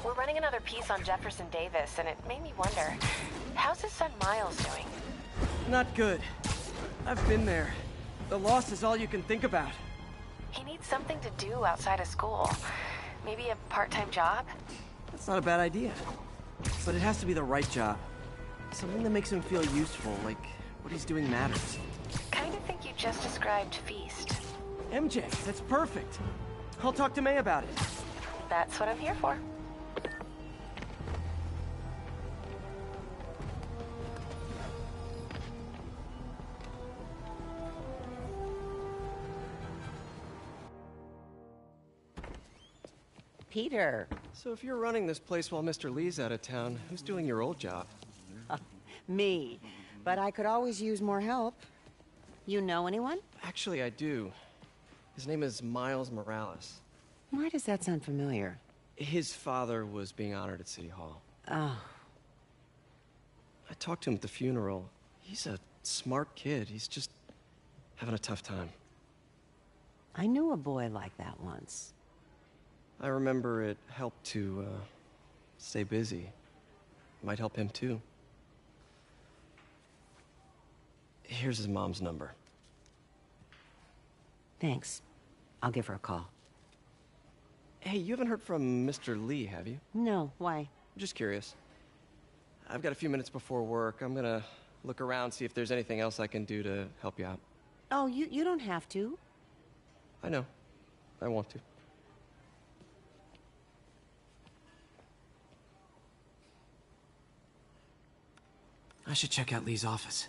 We're running another piece on Jefferson Davis, and it made me wonder, how's his son Miles doing? Not good. I've been there. The loss is all you can think about. He needs something to do outside of school. Maybe a part-time job? That's not a bad idea. But it has to be the right job. Something that makes him feel useful, like what he's doing matters. Kind of think you just described Feast. MJ, that's perfect. I'll talk to May about it. That's what I'm here for. Peter. So if you're running this place while Mr. Lee's out of town, who's doing your old job? Me. But I could always use more help. You know anyone? Actually, I do. His name is Miles Morales. Why does that sound familiar? His father was being honored at City Hall. Oh. I talked to him at the funeral. He's a smart kid. He's just having a tough time. I knew a boy like that once. I remember it helped to, stay busy. Might help him, too. Here's his mom's number. Thanks. I'll give her a call. Hey, you haven't heard from Mr. Lee, have you? No, why? I'm just curious. I've got a few minutes before work. I'm gonna look around, see if there's anything else I can do to help you out. Oh, you don't have to. I know. I want to. I should check out Lee's office.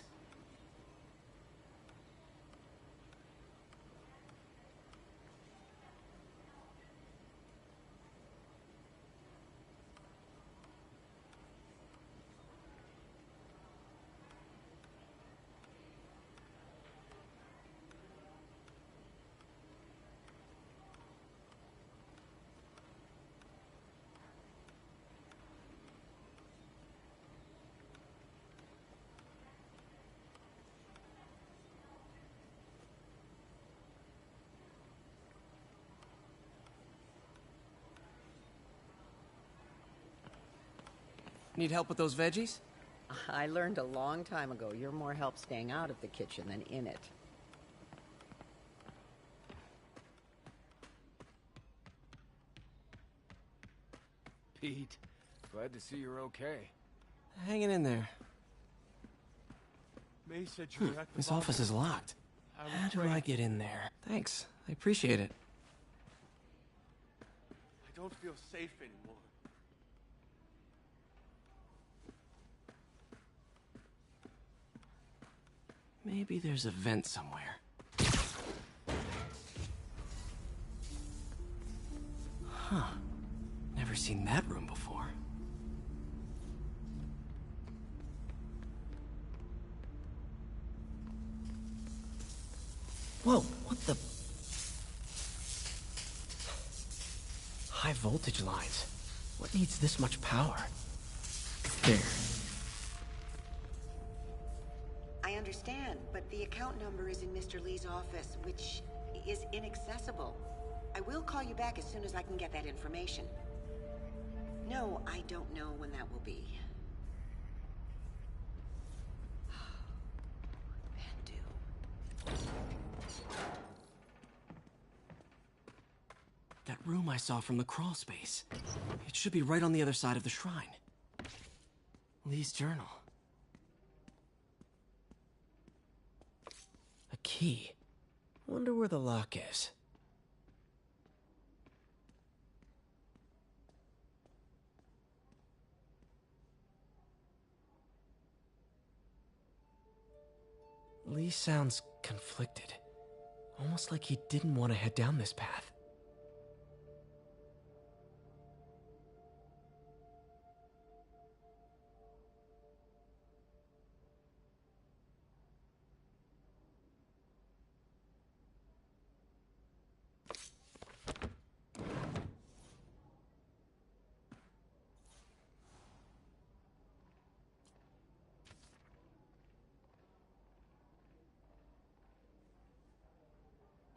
Need help with those veggies? I learned a long time ago you're more help staying out of the kitchen than in it. Pete, glad to see you're okay. Hanging in there. May said you were at the This bar. office is locked. How do I get in there? Thanks. I appreciate it. I don't feel safe anymore. Maybe there's a vent somewhere. Huh. Never seen that room before. Whoa, what the? High voltage lines. What needs this much power? There. I understand, but the account number is in Mr. Lee's office, which is inaccessible. I will call you back as soon as I can get that information. No, I don't know when that will be. That room I saw from the crawl space. It should be right on the other side of the shrine. Lee's journal. A key. Wonder where the lock is. Lee sounds conflicted. Almost like he didn't want to head down this path.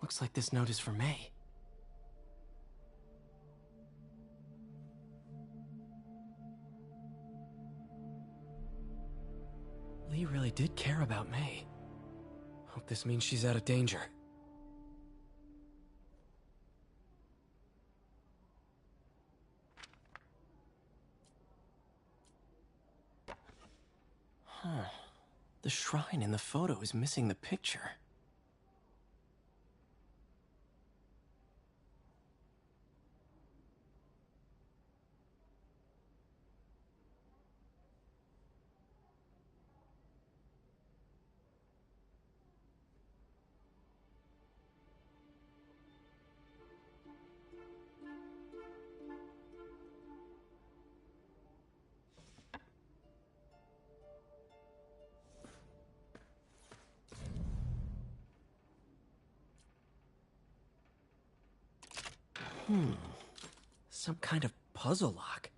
Looks like this note is for May. Lee really did care about May. Hope this means she's out of danger. Huh. The shrine in the photo is missing the picture. Some kind of puzzle lock.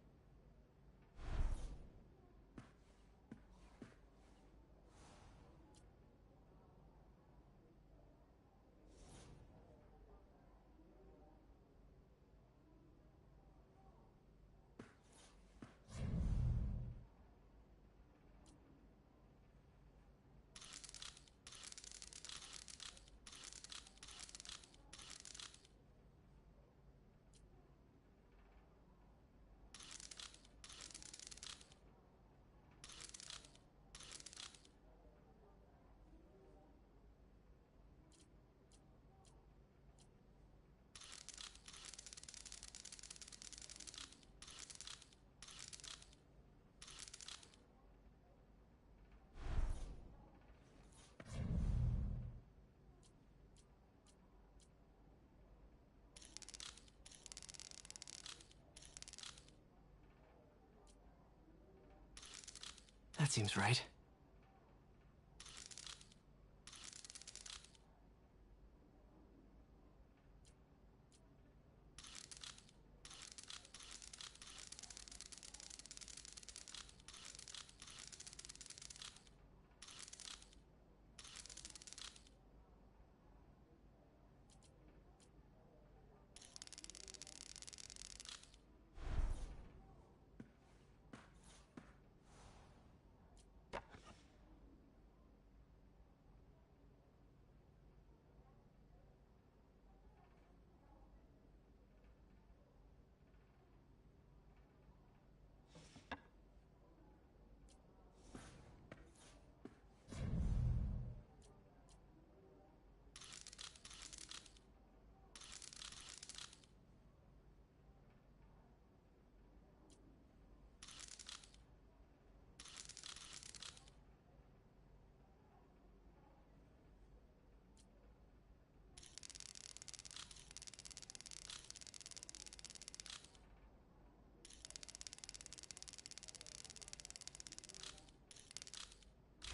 That seems right.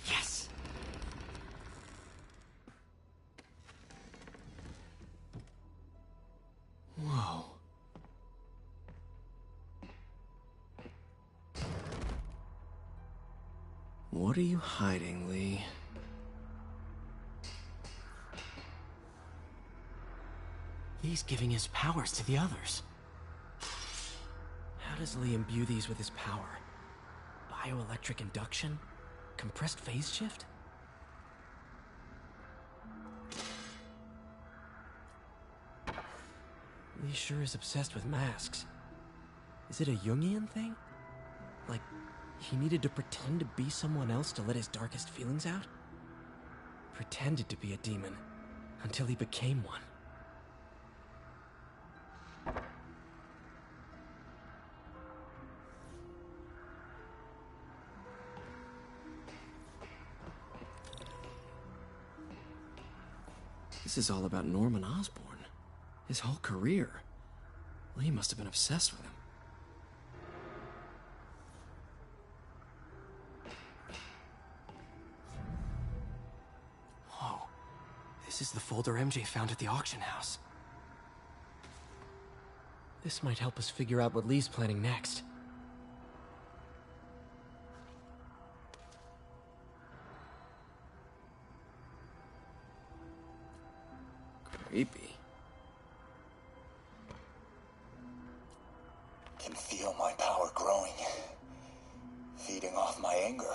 Yes! Whoa. What are you hiding, Lee? Lee's giving his powers to the others. How does Lee imbue these with his power? Bioelectric induction? Compressed phase shift? Lee sure is obsessed with masks. Is it a Jungian thing? Like, he needed to pretend to be someone else to let his darkest feelings out? Pretended to be a demon, until he became one. This is all about Norman Osborn. His whole career. Lee must have been obsessed with him. Whoa. This is the folder MJ found at the auction house. This might help us figure out what Lee's planning next. Creepy. Can feel my power growing, feeding off my anger.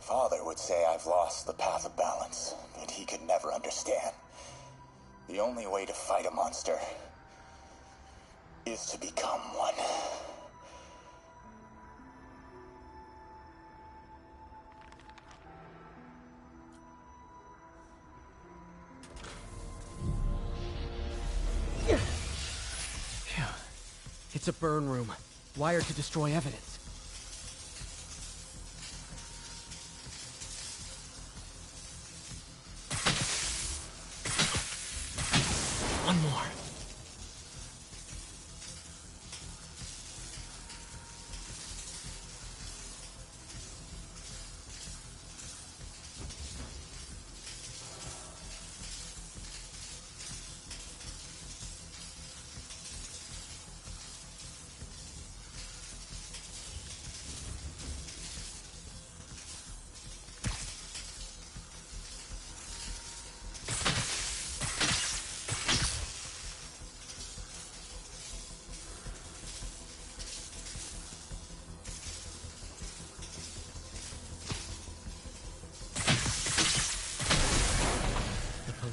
Father would say I've lost the path of balance, but he could never understand. The only way to fight a monster is to become one. Phew. It's a burn room, wired to destroy evidence. One more.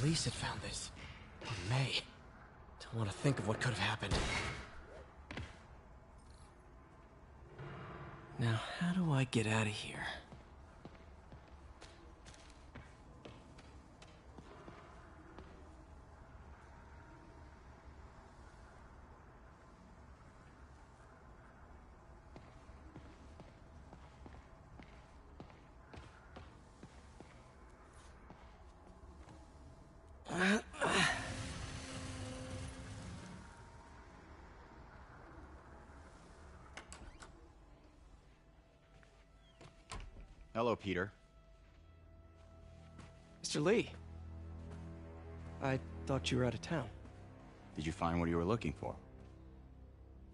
Police had found this. Or May. Don't want to think of what could have happened. Now, how do I get out of here? Hello, Peter. Mr. Lee. I thought you were out of town. Did you find what you were looking for?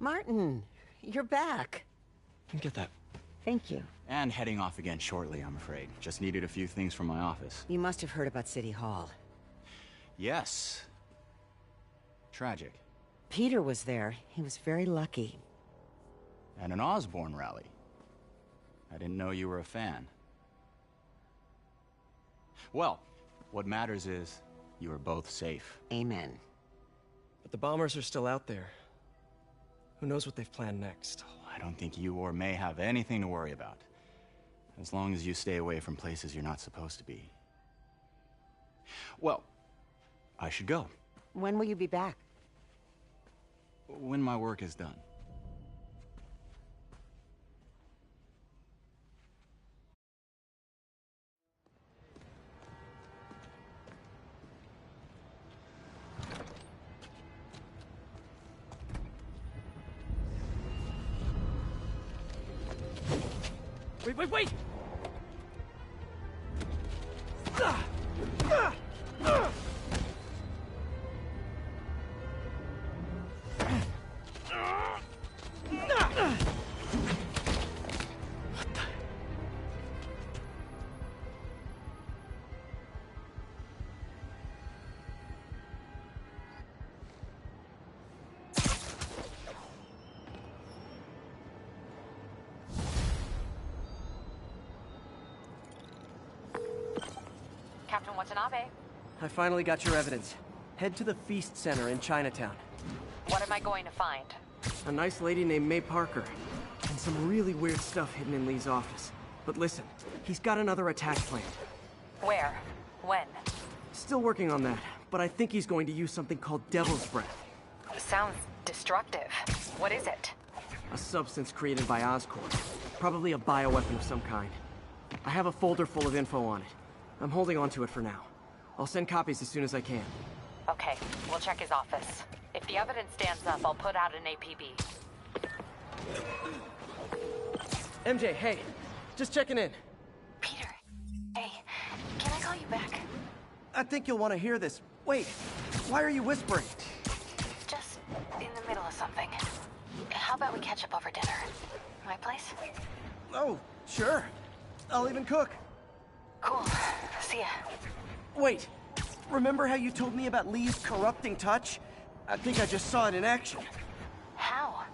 Martin, you're back. Get that. Thank you. And heading off again shortly, I'm afraid. Just needed a few things from my office. You must have heard about City Hall. Yes. Tragic. Peter was there. He was very lucky. At an Osborne rally. I didn't know you were a fan. Well, what matters is you are both safe. Amen. But the bombers are still out there. Who knows what they've planned next? I don't think you or May have anything to worry about. As long as you stay away from places you're not supposed to be. Well, I should go. When will you be back? When my work is done. Wait! Captain Watanabe, I finally got your evidence. Head to the Feast Center in Chinatown. what am I going to find? A nice lady named May Parker. And some really weird stuff hidden in Lee's office. But listen, he's got another attack planned. Where? When? Still working on that, but I think he's going to use something called Devil's Breath. Sounds destructive. What is it? A substance created by Oscorp. Probably a bioweapon of some kind. I have a folder full of info on it. I'm holding on to it for now. I'll send copies as soon as I can. Okay, we'll check his office. If the evidence stands up, I'll put out an APB. MJ, hey. Just checking in. Peter, hey, can I call you back? I think you'll want to hear this. Wait, why are you whispering? Just in the middle of something. How about we catch up over dinner? My place? Oh, sure. I'll even cook. Cool. See ya. Wait, remember how you told me about Lee's corrupting touch? I think I just saw it in action. How?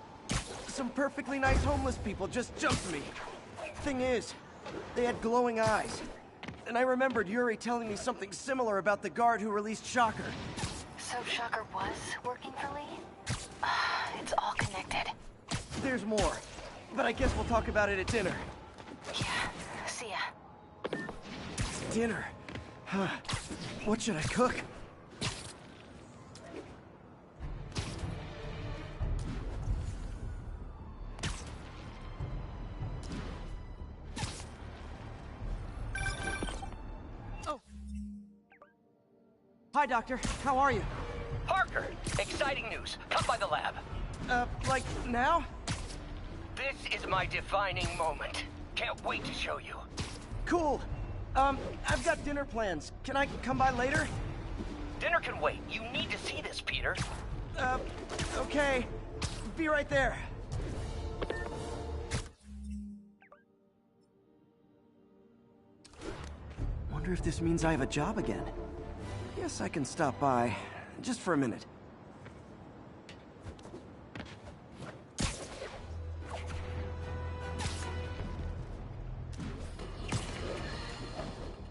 Some perfectly nice homeless people just jumped me. Thing is, They had glowing eyes. And I remembered Yuri telling me something similar about the guard who released Shocker. So Shocker was working for Lee? It's all connected. There's more, but I guess we'll talk about it at dinner. Yeah, see ya. Dinner? Huh. What should I cook? Oh. Hi, Doctor. How are you? Parker, exciting news. Come by the lab. Like now? This is my defining moment. Can't wait to show you. Cool. I've got dinner plans. Can I come by later? Dinner can wait. You need to see this, Peter. Okay. Be right there. Wonder if this means I have a job again. Guess I can stop by, just for a minute.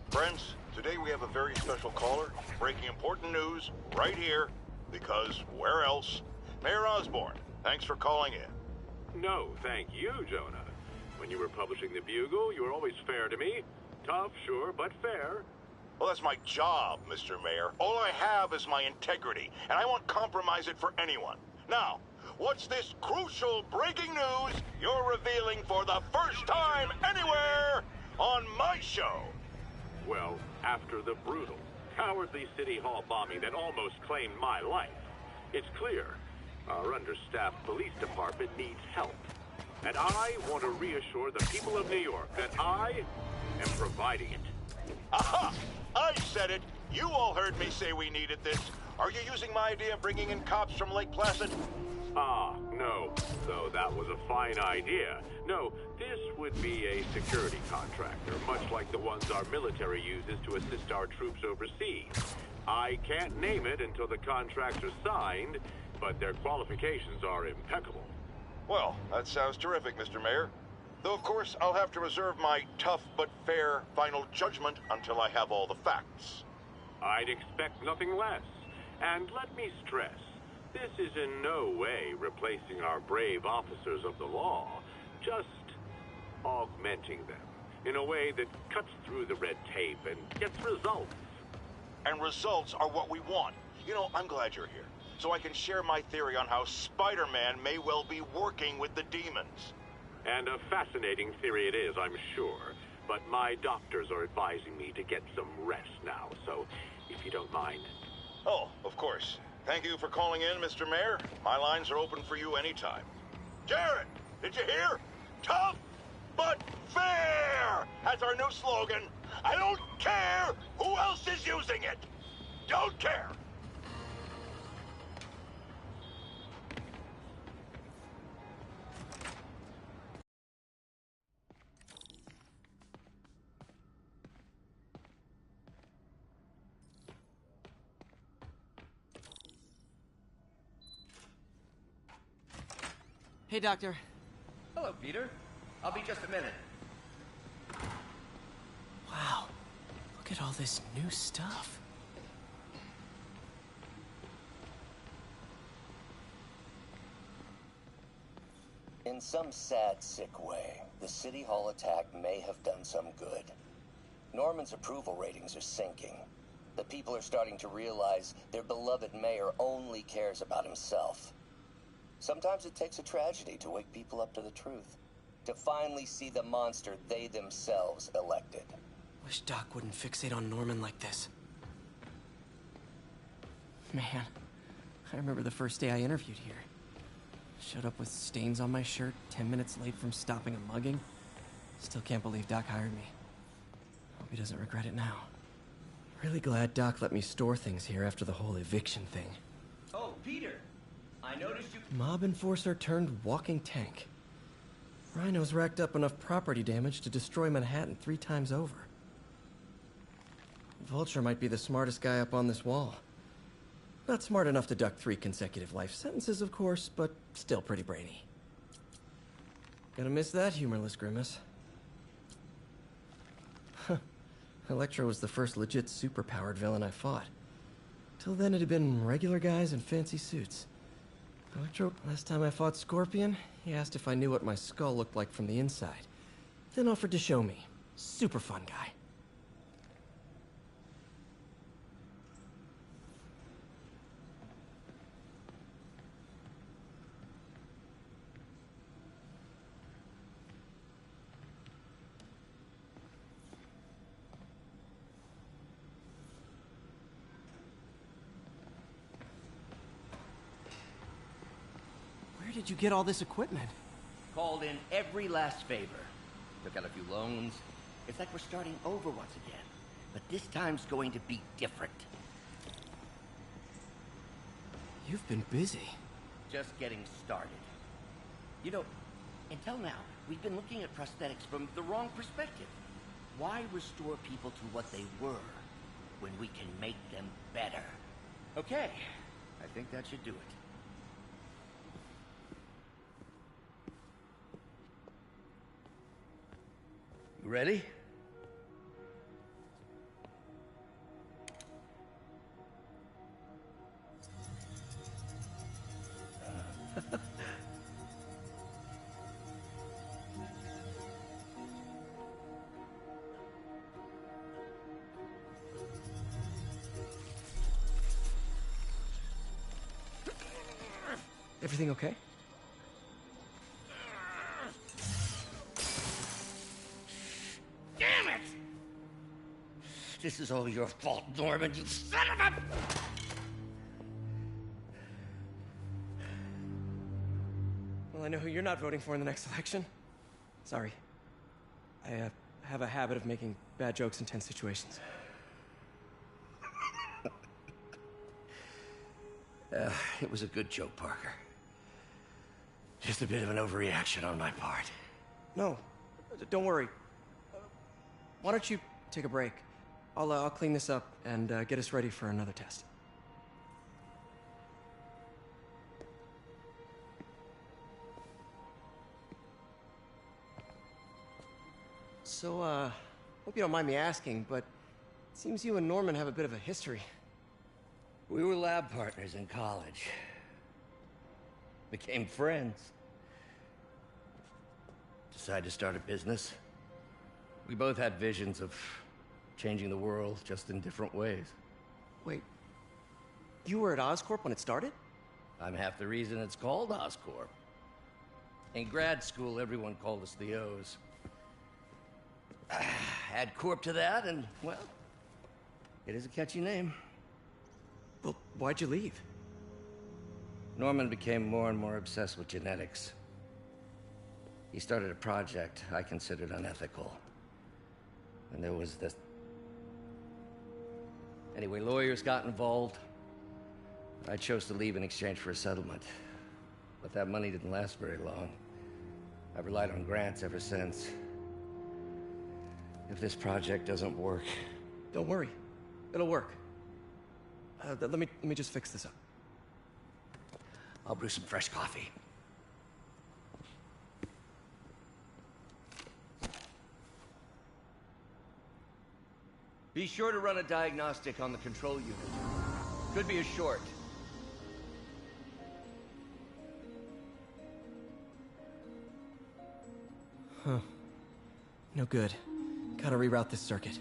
Friends, today we have a very special caller, breaking important news right here, because where else? Mayor Osborn, thanks for calling in. No, thank you, Jonah. When you were publishing the Bugle, you were always fair to me. Tough, sure, but fair. Well, that's my job, Mr. Mayor. All I have is my integrity, and I won't compromise it for anyone. Now, what's this crucial breaking news you're revealing for the first time anywhere on my show? Well, after the brutal, cowardly City Hall bombing that almost claimed my life, it's clear our understaffed police department needs help. And I want to reassure the people of New York that I am providing it. Aha! I said it! You all heard me say we needed this. Are you using my idea of bringing in cops from Lake Placid? No. Though that was a fine idea. No, this would be a security contractor, much like the ones our military uses to assist our troops overseas. I can't name it until the contracts are signed, but their qualifications are impeccable. Well, that sounds terrific, Mr. Mayor. Though, of course, I'll have to reserve my tough but fair final judgment until I have all the facts. I'd expect nothing less. And let me stress, this is in no way replacing our brave officers of the law, just augmenting them in a way that cuts through the red tape and gets results. And results are what we want. You know, I'm glad you're here, so I can share my theory on how Spider-Man may well be working with the demons. And a fascinating theory it is, I'm sure. But my doctors are advising me to get some rest now, so if you don't mind. Oh, of course. Thank you for calling in, Mr. Mayor. My lines are open for you anytime. Jared, did you hear? Tough but fair! That's our new slogan. I don't care who else is using it. Don't care. Hey, Doctor. Hello, Peter. I'll be just a minute. Wow. Look at all this new stuff. In some sad, sick way, the City Hall attack may have done some good. Norman's approval ratings are sinking. The people are starting to realize their beloved mayor only cares about himself. Sometimes it takes a tragedy to wake people up to the truth, to finally see the monster they themselves elected. Wish Doc wouldn't fixate on Norman like this. Man, I remember the first day I interviewed here. Showed up with stains on my shirt, 10 minutes late from stopping a mugging. Still can't believe Doc hired me. Hope he doesn't regret it now. Really glad Doc let me store things here after the whole eviction thing. Oh, Peter! I noticed you... Mob enforcer turned walking tank. Rhino's racked up enough property damage to destroy Manhattan 3 times over. Vulture might be the smartest guy up on this wall. Not smart enough to duck 3 consecutive life sentences, of course, but still pretty brainy. Gonna miss that humorless grimace. Electro was the first legit superpowered villain I fought. Till then, it had been regular guys in fancy suits. Electro, last time I fought Scorpion, he asked if I knew what my skull looked like from the inside. Then offered to show me. Super fun guy. Where did you get all this equipment? Called in every last favor. Took out a few loans. It's like we're starting over once again. But this time's going to be different. You've been busy. Just getting started. You know, until now, we've been looking at prosthetics from the wrong perspective. Why restore people to what they were when we can make them better? Okay, I think that should do it. You ready? Everything okay? Damn it! This is all your fault, Norman, you son of a... Well, I know who you're not voting for in the next election. Sorry. I have a habit of making bad jokes in tense situations. It was a good joke, Parker. Just a bit of an overreaction on my part. No, don't worry. Why don't you take a break? I'll clean this up and get us ready for another test. So, hope you don't mind me asking, but it seems you and Norman have a bit of a history. We were lab partners in college. Became friends. Decided to start a business. We both had visions of changing the world, just in different ways. Wait, you were at Oscorp when it started? I'm half the reason it's called Oscorp. In grad school, everyone called us the O's. Add Corp to that, and, well, it is a catchy name. Well, why'd you leave? Norman became more and more obsessed with genetics. He started a project I considered unethical. And there was this... Anyway, lawyers got involved. I chose to leave in exchange for a settlement. But that money didn't last very long. I've relied on grants ever since. If this project doesn't work... Don't worry. It'll work. Let me just fix this up. I'll brew some fresh coffee. Be sure to run a diagnostic on the control unit. Could be a short. Huh. No good. Gotta reroute this circuit.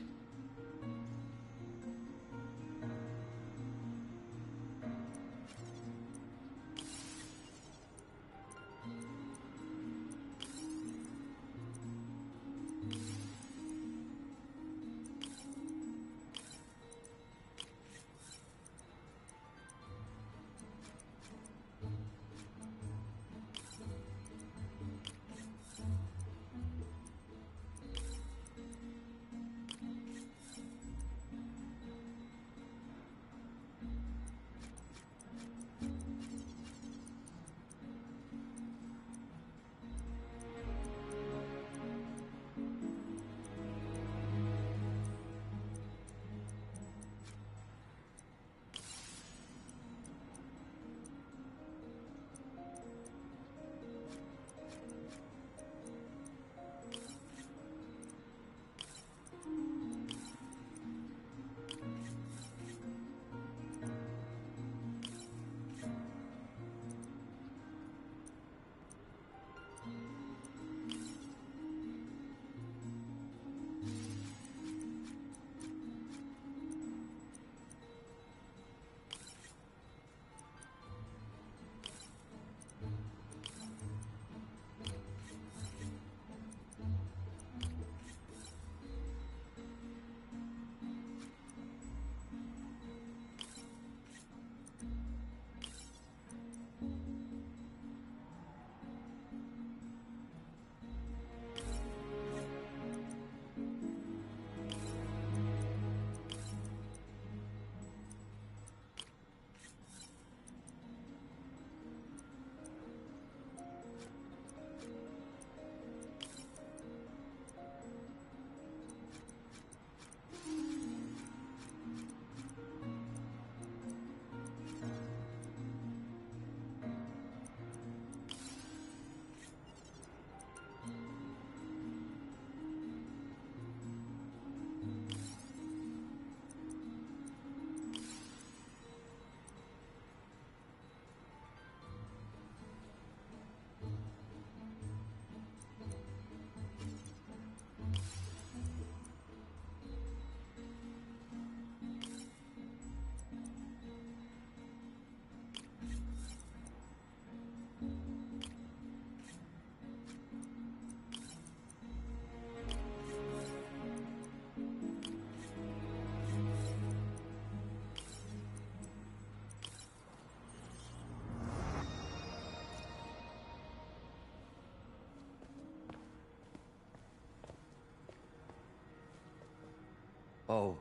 Oh,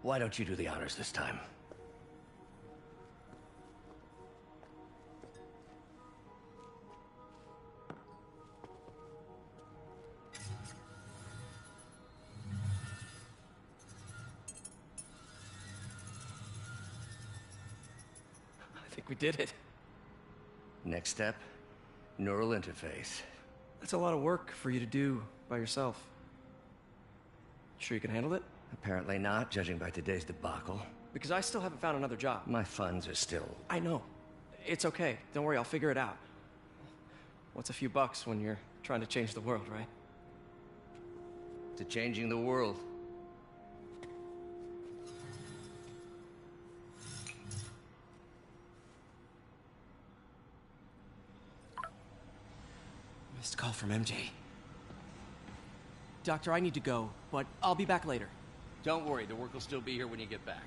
why don't you do the honors this time? I think we did it. Next step, neural interface. That's a lot of work for you to do by yourself. Sure you can handle it? Apparently not, judging by today's debacle. Because I still haven't found another job. My funds are still... I know. It's okay. Don't worry, I'll figure it out. What's a few bucks when you're trying to change the world, right? To changing the world. Missed call from MJ. Doctor, I need to go, but I'll be back later. Don't worry, the work will still be here when you get back.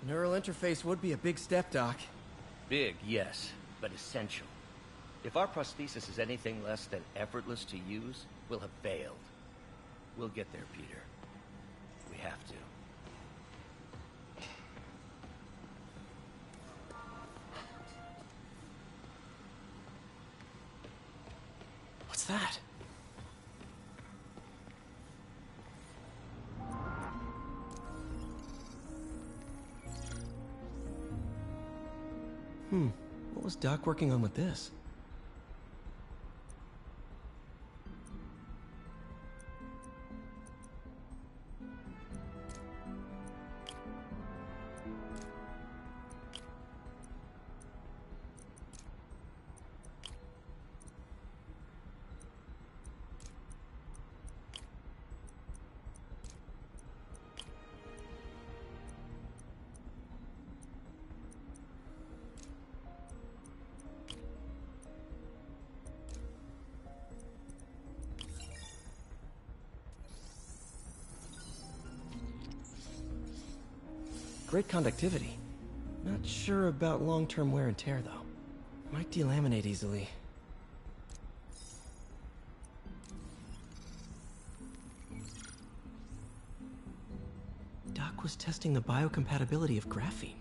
Neural interface would be a big step, Doc. Big, yes, but essential. If our prosthesis is anything less than effortless to use, we'll have failed. We'll get there, Peter. We have to. What's that? What was Doc working on with this? Great conductivity. Not sure about long-term wear and tear, though. Might delaminate easily. Doc was testing the biocompatibility of graphene.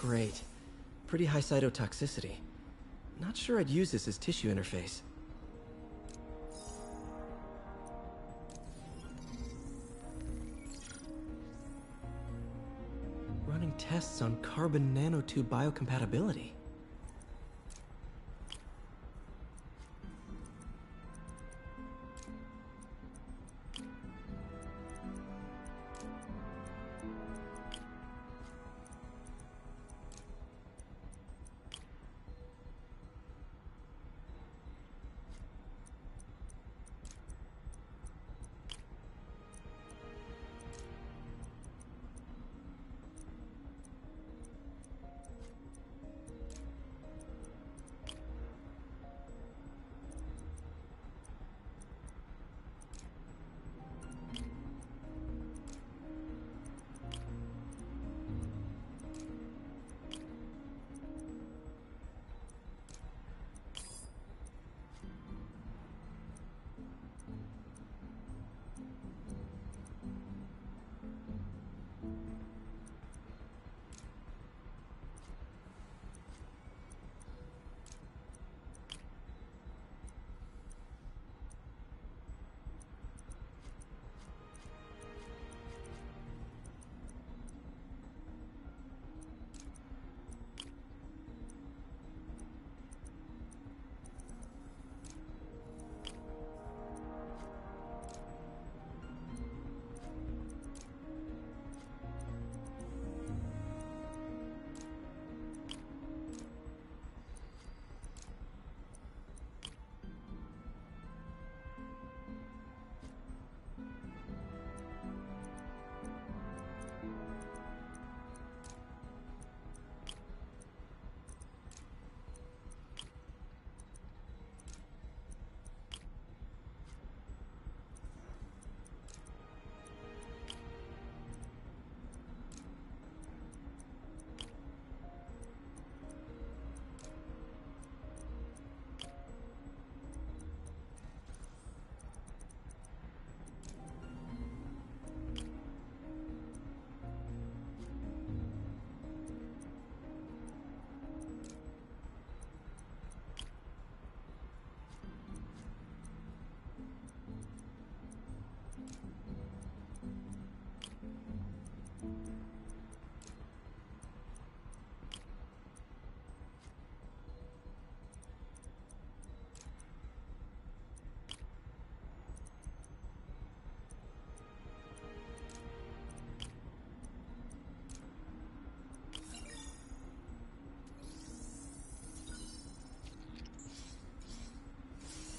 Great. Pretty high cytotoxicity. Not sure I'd use this as tissue interface. Running tests on carbon nanotube biocompatibility.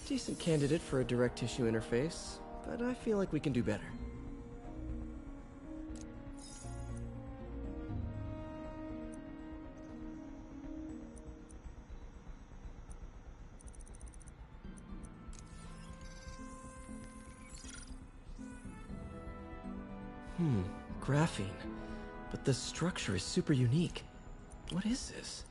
Decent candidate for a direct tissue interface, but I feel like we can do better. Graphene. But the structure is super unique. What is this?